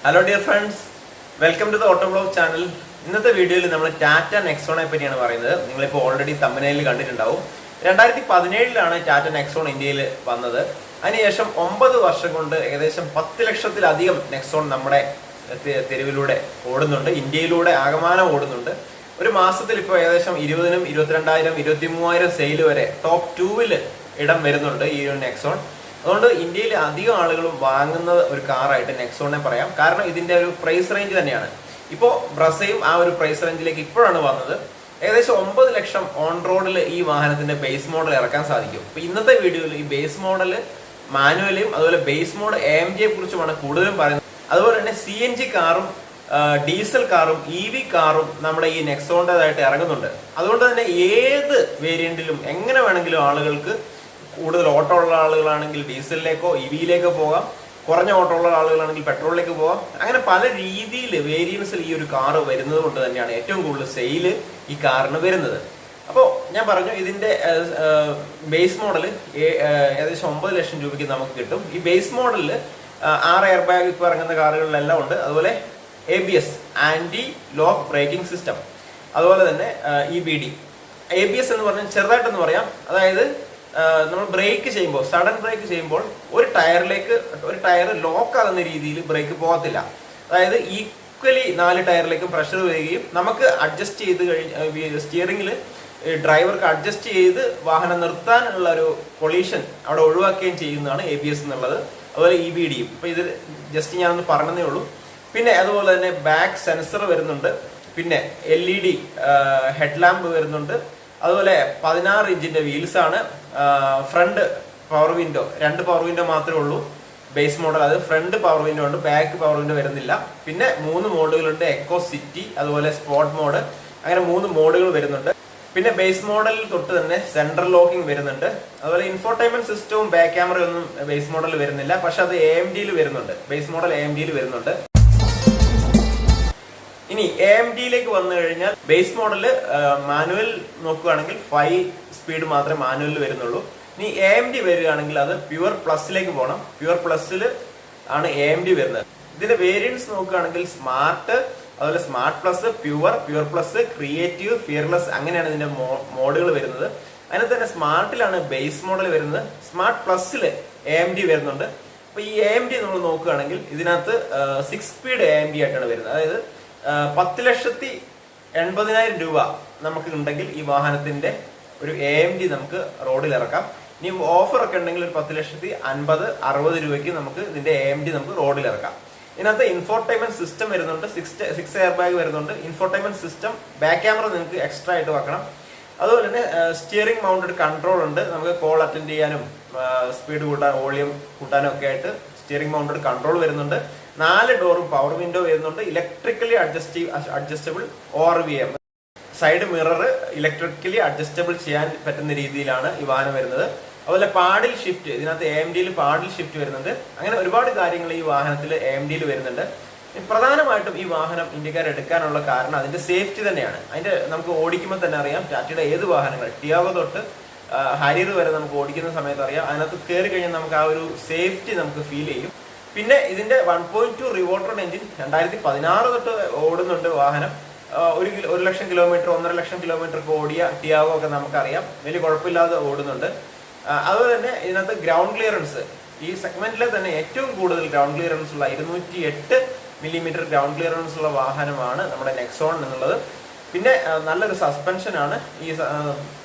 Hello dear friends, welcome to the auto blog channel. ഇന്നത്തെ വീഡിയോയിൽ നമ്മൾ ടാറ്റ നെക്സോണെ പറ്റിയാണ് പറയുന്നത്. നിങ്ങളിപ്പോൾ ഓൾറെഡി തമ്പനയിൽ കണ്ടിട്ടുണ്ടാവും. 2017 ടാറ്റ നെക്സോൺ ഇന്ത്യയിൽ വന്നത്. അതിനുശേഷം 9 വർഷം കൊണ്ട് ഏകദേശം 10 ലക്ഷത്തിലധികം നെക്സോൺ നമ്മുടെ തെരുവിലൂടെ ഓടുന്നുണ്ട്. ഇന്ത്യയിലൂടെ ആകമാനം ഓടുന്നുണ്ട്. ഒരു മാസത്തിൽ ഇപ്പോൾ ഏകദേശം 20,000, 22,000, 23,000 സെയിൽ വരെ ടോപ്പ് 2-ൽ ഇടം വരുന്നുണ്ട് ഈ ഒരു നെക്സോൺ. അതുകൊണ്ട് ഇന്ത്യയിൽ അധികം ആളുകളും വാങ്ങുന്ന ഒരു കാറായിട്ട് നെക്സോണിനെ പറയാം. കാരണം ഇതിന്റെ ഒരു പ്രൈസ് റേഞ്ച് തന്നെയാണ്. ഇപ്പോൾ ബ്രസയും ആ ഒരു പ്രൈസ് റേഞ്ചിലേക്ക് ഇപ്പോഴാണ് വന്നത്. ഏകദേശം 9 ലക്ഷം ഓൺ റോഡിൽ ഈ വാഹനത്തിന്റെ ബേസ് മോഡൽ ഇറക്കാൻ സാധിക്കും. ഇപ്പൊ ഇന്നത്തെ വീഡിയോയിൽ ഈ ബേസ് മോഡൽ മാനുവലും അതുപോലെ ബേസ് മോഡ് AMG കുറിച്ചുമാണ് കൂടുതലും പറയുന്നത്. അതുപോലെ തന്നെ CNG കാറും ഡീസൽ കാറും EV കാറും നമ്മുടെ ഈ നെക്സോണിൻ്റെതായിട്ട് ഇറങ്ങുന്നുണ്ട്. അതുകൊണ്ട് തന്നെ ഏത് വേരിയന്റിലും എങ്ങനെ വേണമെങ്കിലും ആളുകൾക്ക്, കൂടുതൽ ഓട്ടോ ഉള്ള ആളുകളാണെങ്കിൽ ഡീസലിലേക്കോ EVയിലേക്കോ പോകാം, കുറഞ്ഞ ഓട്ടോ ഉള്ള ആളുകളാണെങ്കിൽ പെട്രോളിലേക്ക് പോകാം. അങ്ങനെ പല രീതിയിൽ വേരിയൻസിൽ ഈ ഒരു കാറ് വരുന്നത് കൊണ്ട് തന്നെയാണ് ഏറ്റവും കൂടുതൽ സെയില് ഈ കാറിന് വരുന്നത്. അപ്പോൾ ഞാൻ പറഞ്ഞു, ഇതിന്റെ ബേസ് മോഡൽ ഏകദേശം 9 ലക്ഷം രൂപയ്ക്ക് നമുക്ക് കിട്ടും. ഈ ബേസ് മോഡലിൽ 6 എയർ ബാഗ് ഇപ്പോൾ ഇറങ്ങുന്ന കാറുകളിലെല്ലാം ഉണ്ട്. അതുപോലെ ABS anti lock braking system, അതുപോലെ തന്നെ EBD. ABS എന്ന് പറഞ്ഞാൽ ചെറുതായിട്ടെന്ന് പറയാം, അതായത് നമ്മൾ ബ്രേക്ക് ചെയ്യുമ്പോൾ, സഡൻ ബ്രേക്ക് ചെയ്യുമ്പോൾ ഒരു ടയർ ലോക്ക് ആകുന്ന രീതിയിൽ ബ്രേക്ക് പോകത്തില്ല. അതായത് ഈക്വലി 4 ടയറിലേക്കും പ്രഷർ വരികയും നമുക്ക് അഡ്ജസ്റ്റ് ചെയ്ത് സ്റ്റിയറിംഗിൽ ഡ്രൈവർക്ക് അഡ്ജസ്റ്റ് ചെയ്ത് വാഹനം നിർത്താനുള്ള ഒരു കൊളീഷൻ അവിടെ ഒഴിവാക്കുകയും ചെയ്യുന്നതാണ് ABS എന്നുള്ളത്. അതുപോലെ EBDയും. ഇപ്പൊ ഇത് ജസ്റ്റ് ഞാനൊന്ന് പറഞ്ഞതേ ഉള്ളൂ. പിന്നെ അതുപോലെ തന്നെ ബാക്ക് സെൻസർ വരുന്നുണ്ട്. പിന്നെ LED ഹെഡ് ലാമ്പ് വരുന്നുണ്ട്. അതുപോലെ 16 ഇഞ്ചിന്റെ വീൽസ് ആണ്. Front power window, 2 power window മാത്രമേ ഉള്ളൂ ബേസ് മോഡൽ. അത് ഫ്രണ്ട് പവർ വിൻഡോ ഉണ്ട്, ബാക്ക് പവർ വിൻഡോ വരുന്നില്ല. പിന്നെ 3 മോഡുകളുണ്ട്: എക്കോ, സിറ്റി, അതുപോലെ സ്പോർട്ട് മോഡ്. അങ്ങനെ 3 മോഡുകൾ വരുന്നുണ്ട്. പിന്നെ ബേസ് മോഡലിൽ തൊട്ട് തന്നെ സെൻട്രൽ ലോക്കിംഗ് വരുന്നുണ്ട്. അതുപോലെ ഇൻഫോർടൈൻമെന്റ് സിസ്റ്റവും ബാക്ക് ക്യാമറ ഒന്നും ബേസ് മോഡലിൽ വരുന്നില്ല. പക്ഷെ അത് AMDയിൽ വരുന്നുണ്ട്. ബേസ് മോഡൽ AMDയിൽ വരുന്നുണ്ട്. ഇനി AMDയിലേക്ക് വന്നു കഴിഞ്ഞാൽ ബേസ് മോഡല് മാനുവൽ നോക്കുകയാണെങ്കിൽ 5 സ്പീഡ് മാത്രമേ മാനുവലിൽ വരുന്നുള്ളൂ. ഇനി AMD വരികയാണെങ്കിൽ അത് പ്യുവർ പ്ലസിലേക്ക് പോകണം. പ്യുവർ പ്ലസിൽ ആണ് AMD വരുന്നത്. ഇതിന്റെ വേരിയൻസ് നോക്കുകയാണെങ്കിൽ സ്മാർട്ട്, അതുപോലെ smart plus, pure plus, creative, fearless, അങ്ങനെയാണ് ഇതിന്റെ മോഡുകൾ വരുന്നത്. അതിന് തന്നെ സ്മാർട്ടിലാണ് ബേസ് മോഡൽ വരുന്നത്. സ്മാർട്ട് പ്ലസിൽ AMD വരുന്നുണ്ട്. അപ്പൊ ഈ AMD നമ്മൾ നോക്കുകയാണെങ്കിൽ ഇതിനകത്ത് 6 സ്പീഡ് AMD ആയിട്ടാണ് വരുന്നത്. അതായത് 10,80,000 രൂപ നമുക്ക് ഉണ്ടെങ്കിൽ ഈ വാഹനത്തിന്റെ ഒരു AMD നമുക്ക് റോഡിൽ ഇറക്കാം. ഇനി ഓഫർ ഒക്കെ ഉണ്ടെങ്കിൽ ഒരു 10,50,000-60,000 രൂപയ്ക്ക് നമുക്ക് ഇതിന്റെ AMD നമുക്ക് റോഡിൽ ഇറക്കാം. ഇതിനകത്ത് ഇൻഫോർടൈൻമെന്റ് സിസ്റ്റം വരുന്നുണ്ട്. 6 എയർ ബാഗ് വരുന്നുണ്ട്. ഇൻഫോർടൈൻമെന്റ് സിസ്റ്റം, ബാക്ക് ക്യാമറ നിങ്ങൾക്ക് എക്സ്ട്രാ ആയിട്ട് വെക്കണം. അതുപോലെ തന്നെ സ്റ്റിയറിംഗ് മൗണ്ടഡ് കൺട്രോൾ ഉണ്ട്. നമുക്ക് കോൾ അറ്റൻഡ് ചെയ്യാനും സ്പീഡ് കൂട്ടാൻ, വോളിയം കൂട്ടാനും ഒക്കെ ആയിട്ട് സ്റ്റിയറിംഗ് മൗണ്ടഡ് കൺട്രോൾ വരുന്നുണ്ട്. 4 ഡോറും പവർ വിൻഡോ വരുന്നുണ്ട്. Electrically adjustable ORVM, side mirror electrically adjustable ചെയ്യാൻ പറ്റുന്ന രീതിയിലാണ് ഈ വാഹനം വരുന്നത്. അതുപോലെ പാഡിൽ ഷിഫ്റ്റ്, ഇതിനകത്ത് AMDയിൽ പാഡിൽ ഷിഫ്റ്റ് വരുന്നുണ്ട്. അങ്ങനെ ഒരുപാട് കാര്യങ്ങൾ ഈ വാഹനത്തിൽ AMDയിൽ വരുന്നുണ്ട്. പ്രധാനമായിട്ടും ഈ വാഹനം ഇന്ത്യക്കാർ എടുക്കാനുള്ള കാരണം അതിന്റെ സേഫ്റ്റി തന്നെയാണ്. അതിന്റെ നമുക്ക് ഓടിക്കുമ്പോൾ തന്നെ അറിയാം, ടാറ്റയുടെ ഏത് വാഹനങ്ങൾ, ടിയാഗോ തൊട്ട് ഹാരിയർ വരെ നമുക്ക് ഓടിക്കുന്ന സമയത്ത് അറിയാം, അതിനകത്ത് കയറി കഴിഞ്ഞാൽ നമുക്ക് ആ ഒരു സേഫ്റ്റി നമുക്ക് ഫീൽ ചെയ്യും. പിന്നെ ഇതിന്റെ 1.2 റിവോൾട്ടർ എഞ്ചിൻ 2016 തൊട്ട് ഓടുന്നുണ്ട് വാഹനം. 1 ലക്ഷം കിലോമീറ്റർ, 1.5 ലക്ഷം കിലോമീറ്റർ ഒക്കെ ഓടിയ ടിയാഗോ ഒക്കെ നമുക്കറിയാം, വലിയ കുഴപ്പമില്ലാതെ ഓടുന്നുണ്ട്. അതുപോലെ തന്നെ ഇതിനകത്ത് ഗ്രൗണ്ട് ക്ലിയറൻസ്, ഈ സെഗ്മെന്റിലെ തന്നെ ഏറ്റവും കൂടുതൽ ഗ്രൗണ്ട് ക്ലിയറൻസ് ഉള്ള 208 മില്ലിമീറ്റർ ഗ്രൗണ്ട് ക്ലിയറൻസ് ഉള്ള വാഹനമാണ് നമ്മുടെ നെക്സോൺ എന്നുള്ളത്. പിന്നെ നല്ലൊരു സസ്പെൻഷൻ ആണ്. ഈ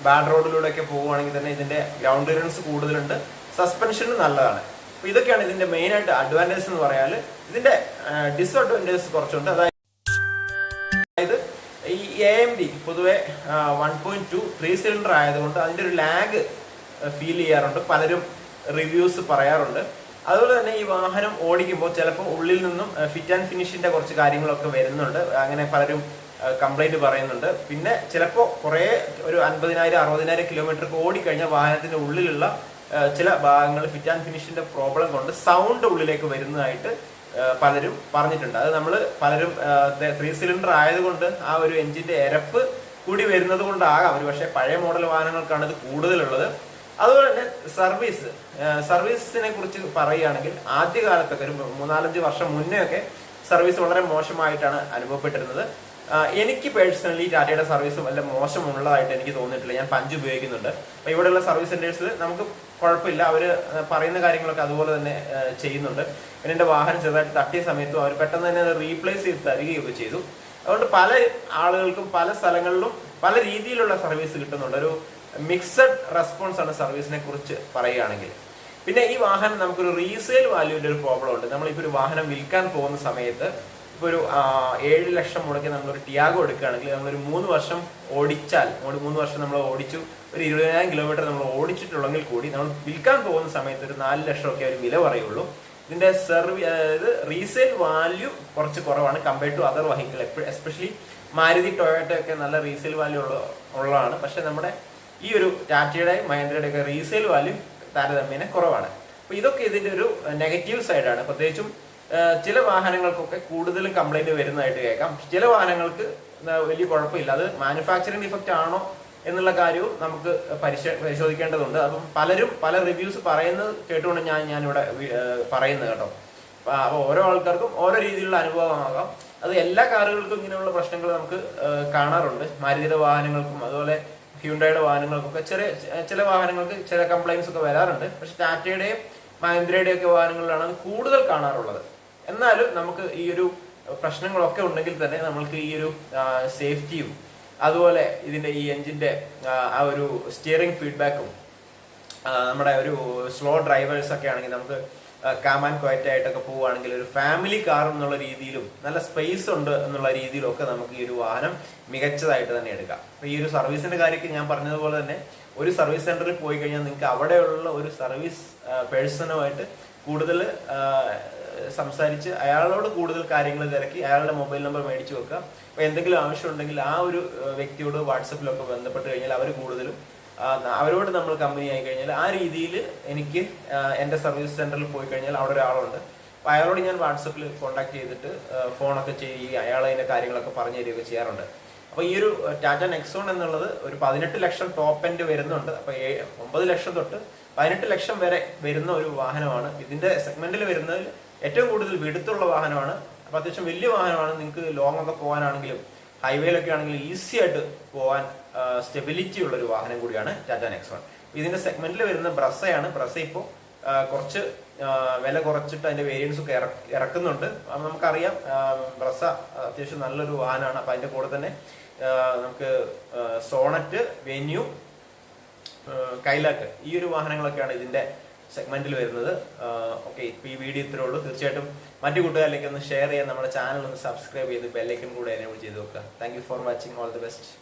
ബാഡ് റോഡിലൂടെ ഒക്കെ പോവുകയാണെങ്കിൽ തന്നെ ഇതിന്റെ ഗ്രൗണ്ട് ക്ലിയറൻസ് കൂടുതലുണ്ട്, സസ്പെൻഷനും നല്ലതാണ്. അപ്പൊ ഇതൊക്കെയാണ് ഇതിന്റെ മെയിൻ ആയിട്ട് അഡ്വാൻറ്റേജ് എന്ന് പറയാൽ. ഇതിന്റെ ഡിസ്അഡ്വാൻറ്റേജസ് കുറച്ചുണ്ട്. അതായത് ഈ AMD പൊതുവെ 1.2 3 സിലിണ്ടർ ആയതുകൊണ്ട് അതിന്റെ ഒരു ലാഗ് ഫീൽ ചെയ്യാറുണ്ട്, പലരും റിവ്യൂസ് പറയാറുണ്ട്. അതുപോലെ തന്നെ ഈ വാഹനം ഓടിക്കുമ്പോൾ ചിലപ്പോൾ ഉള്ളിൽ നിന്നും ഫിറ്റ് ആൻഡ് ഫിനിഷിന്റെ കുറച്ച് കാര്യങ്ങളൊക്കെ വരുന്നുണ്ട്. അങ്ങനെ പലരും കംപ്ലൈന്റ് പറയുന്നുണ്ട്. പിന്നെ ചിലപ്പോൾ കുറേ ഒരു 50,000-60,000 കിലോമീറ്റർ ഓടിക്കഴിഞ്ഞാൽ വാഹനത്തിന്റെ ഉള്ളിലുള്ള ചില ഭാഗങ്ങൾ ഫിറ്റ് ആൻഡ് ഫിനിഷിന്റെ പ്രോബ്ലം കൊണ്ട് സൗണ്ട് ഉള്ളിലേക്ക് വരുന്നതായിട്ട് പലരും പറഞ്ഞിട്ടുണ്ട്. അത് നമ്മൾ പലരും 3 സിലിണ്ടർ ആയതുകൊണ്ട് ആ ഒരു എഞ്ചിന്റെ എരപ്പ് കൂടി വരുന്നത് കൊണ്ടാകാം. ഒരു പക്ഷേ പഴയ മോഡൽ വാഹനങ്ങൾക്കാണ് ഇത് കൂടുതലുള്ളത്. അതുപോലെ തന്നെ സർവീസിനെ കുറിച്ച് പറയുകയാണെങ്കിൽ ആദ്യകാലത്തൊക്കെ ഒരു 3-4-5 വർഷം മുന്നേ ഒക്കെ സർവീസ് വളരെ മോശമായിട്ടാണ് അനുഭവപ്പെട്ടിരുന്നത്. എനിക്ക് പേഴ്സണലി ടാറ്റയുടെ സർവീസ് വല്ല മോശമുള്ളതായിട്ട് എനിക്ക് തോന്നിയിട്ടില്ല. ഞാൻ പഞ്ച് ഉപയോഗിക്കുന്നുണ്ട്. അപ്പോൾ ഇവിടെയുള്ള സർവീസ് സെന്റേഴ്സിൽ നമുക്ക് കുഴപ്പമില്ല, അവർ പറയുന്ന കാര്യങ്ങളൊക്കെ അതുപോലെ തന്നെ ചെയ്യുന്നുണ്ട്. പിന്നെ എൻ്റെ വാഹനം ചെറുതായിട്ട് തട്ടിയ സമയത്തും അവർ പെട്ടെന്ന് തന്നെ അത് റീപ്ലേസ് ചെയ്ത് തരികയൊക്കെ ചെയ്തു. അതുകൊണ്ട് പല ആളുകൾക്കും പല സ്ഥലങ്ങളിലും പല രീതിയിലുള്ള സർവീസ് കിട്ടുന്നുണ്ട്. ഒരു മിക്സഡ് റെസ്പോൺസ് ആണ് സർവീസിനെ കുറിച്ച് പറയുകയാണെങ്കിൽ. പിന്നെ ഈ വാഹനം നമുക്കൊരു റീസെയിൽ വാല്യൂവിൻ്റെ ഒരു പ്രോബ്ലം ഉണ്ട്. നമ്മളിപ്പോൾ ഒരു വാഹനം വിൽക്കാൻ പോകുന്ന സമയത്ത് ഇപ്പോൾ ഒരു 7 ലക്ഷം മുടക്കി നമ്മളൊരു ടിയാഗോ എടുക്കുകയാണെങ്കിൽ നമ്മളൊരു 3 വർഷം ഓടിച്ചാൽ 3 വർഷം നമ്മൾ ഓടിച്ചു, ഒരു 20,000 കിലോമീറ്റർ നമ്മൾ ഓടിച്ചിട്ടുള്ളെങ്കിൽ കൂടി നമ്മൾ വിൽക്കാൻ പോകുന്ന സമയത്ത് ഒരു 4 ലക്ഷമൊക്കെ ഒരു വില പറയുള്ളൂ. ഇതിന്റെ റീസെയിൽ വാല്യൂ കുറച്ച് കുറവാണ് compared to other vehicle. Especially Maruti Toyota ഒക്കെ നല്ല റീസെയിൽ വാല്യൂ ഉള്ളതാണ്. പക്ഷെ നമ്മുടെ ഈ ഒരു ടാറ്റയുടെയും മഹീന്ദ്രയുടെ ഒക്കെ റീസെയിൽ വാല്യൂ താരതമ്യേന കുറവാണ്. അപ്പൊ ഇതൊക്കെ ഇതിന്റെ ഒരു നെഗറ്റീവ് സൈഡാണ്. പ്രത്യേകിച്ചും ചില വാഹനങ്ങൾക്കൊക്കെ കൂടുതലും കംപ്ലൈന്റ് വരുന്നതായിട്ട് കേൾക്കാം. ചില വാഹനങ്ങൾക്ക് വലിയ കുഴപ്പമില്ല. അത് മാനുഫാക്ചറിങ് ഡിഫക്റ്റ് ആണോ എന്നുള്ള കാര്യവും നമുക്ക് പരിശോധിക്കേണ്ടതുണ്ട്. അപ്പം പലരും പല റിവ്യൂസ് പറയുന്നത് കേട്ടുകൊണ്ട് ഞാനിവിടെ പറയുന്നത് കേട്ടോ. അപ്പോൾ ഓരോ ആൾക്കാർക്കും ഓരോ രീതിയിലുള്ള അനുഭവമാകാം. അത് എല്ലാ കാറുകൾക്കും ഇങ്ങനെയുള്ള പ്രശ്നങ്ങൾ നമുക്ക് കാണാറുണ്ട്. മാരുതിയുടെ വാഹനങ്ങൾക്കും അതുപോലെ ഹ്യുണ്ടായുടെ വാഹനങ്ങൾക്കൊക്കെ ചില വാഹനങ്ങൾക്ക് ചില കംപ്ലൈൻസ് ഒക്കെ വരാറുണ്ട്. പക്ഷെ ടാറ്റയുടെയും മഹീന്ദ്രയുടെയും ഒക്കെ വാഹനങ്ങളിലാണ് അത് കൂടുതൽ കാണാറുള്ളത്. എന്നാലും നമുക്ക് ഈ ഒരു പ്രശ്നങ്ങളൊക്കെ ഉണ്ടെങ്കിൽ തന്നെ നമ്മൾക്ക് ഈ ഒരു സേഫ്റ്റിയും അതുപോലെ ഇതിന്റെ ഈ എഞ്ചിന്റെ ആ ഒരു സ്റ്റിയറിംഗ് ഫീഡ്ബാക്കും നമ്മുടെ ഒരു സ്ലോ ഡ്രൈവേഴ്സ് ഒക്കെ ആണെങ്കിൽ നമുക്ക് കാം ആൻഡ് ക്വയറ്റ് ആയിട്ടൊക്കെ പോവുകയാണെങ്കിൽ ഒരു ഫാമിലി കാർ എന്നുള്ള രീതിയിലും നല്ല സ്പേസ് ഉണ്ട് എന്നുള്ള രീതിയിലും ഒക്കെ നമുക്ക് ഈ ഒരു വാഹനം മികച്ചതായിട്ട് തന്നെ എടുക്കാം. അപ്പൊ ഈ ഒരു സർവീസിന്റെ കാര്യത്തിൽ ഞാൻ പറഞ്ഞതുപോലെ തന്നെ ഒരു സർവീസ് സെന്ററിൽ പോയി കഴിഞ്ഞാൽ നിങ്ങൾക്ക് അവിടെയുള്ള ഒരു സർവീസ് പേഴ്സണുമായിട്ട് കൂടുതൽ സംസാരിച്ച് അയാളോട് കൂടുതൽ കാര്യങ്ങൾ തിരക്കി അയാളുടെ മൊബൈൽ നമ്പർ മേടിച്ചു വെക്കുക. അപ്പൊ എന്തെങ്കിലും ആവശ്യം ഉണ്ടെങ്കിൽ ആ ഒരു വ്യക്തിയോട് വാട്സപ്പിലൊക്കെ ബന്ധപ്പെട്ട് കഴിഞ്ഞാൽ അവർ കൂടുതലും അവരോട് നമ്മൾ കമ്പനി ആയി കഴിഞ്ഞാൽ ആ രീതിയിൽ എനിക്ക് എൻ്റെ സർവീസ് സെന്ററിൽ പോയി കഴിഞ്ഞാൽ അവിടെ ഒരാളുണ്ട്. അപ്പൊ അയാളോട് ഞാൻ വാട്സപ്പിൽ കോൺടാക്ട് ചെയ്തിട്ട് ഫോണൊക്കെ ചെയ്യുകയും അയാൾ അതിന്റെ കാര്യങ്ങളൊക്കെ പറഞ്ഞു തരികയൊക്കെ ചെയ്യാറുണ്ട്. അപ്പൊ ഈ ഒരു ടാറ്റ നെക്സോൺ എന്നുള്ളത് ഒരു 18 ലക്ഷം ടോപ്പ് എൻഡ് വരുന്നുണ്ട്. അപ്പൊ 9 ലക്ഷം തൊട്ട് 18 ലക്ഷം വരെ വരുന്ന ഒരു വാഹനമാണ്. ഇതിന്റെ സെഗ്മെന്റിൽ വരുന്നതിൽ ഏറ്റവും കൂടുതൽ വിടുത്തുള്ള വാഹനമാണ്. അപ്പൊ അത്യാവശ്യം വലിയ വാഹനമാണ്. നിങ്ങൾക്ക് ലോങ് ഒക്കെ പോകാനാണെങ്കിലും ഹൈവേയിലൊക്കെ ആണെങ്കിലും ഈസി ആയിട്ട് പോകാൻ സ്റ്റെബിലിറ്റി ഉള്ള ഒരു വാഹനം കൂടിയാണ് ടാറ്റ നെക്സോൺ. ഇതിന്റെ സെഗ്മെന്റിൽ വരുന്ന ബ്രസയാണ്. ബ്രസ ഇപ്പോൾ കുറച്ച് വില കുറച്ചിട്ട് അതിന്റെ വേരിയൻസ് ഒക്കെ ഇറക്കുന്നുണ്ട്. നമുക്കറിയാം ബ്രസ അത്യാവശ്യം നല്ലൊരു വാഹനമാണ്. അപ്പൊ അതിന്റെ കൂടെ തന്നെ നമുക്ക് സോണറ്റ്, വെന്യൂ, കൈലാക്ക് ഈ ഒരു വാഹനങ്ങളൊക്കെയാണ് ഇതിന്റെ സെഗ്മെന്റിൽ വരുന്നത്. ഓക്കെ, ഇപ്പൊ ഈ വീഡിയോ ഇത്രേ ഉള്ളൂ. തീർച്ചയായിട്ടും മറ്റു കൂട്ടുകാരിലേക്ക് ഒന്ന് ഷെയർ ചെയ്യാൻ നമ്മുടെ ചാനൽ ഒന്ന് സബ്സ്ക്രൈബ് ചെയ്ത് ബെല്ലൈക്കൺ കൂടെ എനേബിൾ ചെയ്ത് വെക്കുക. Thank you for watching. All the best.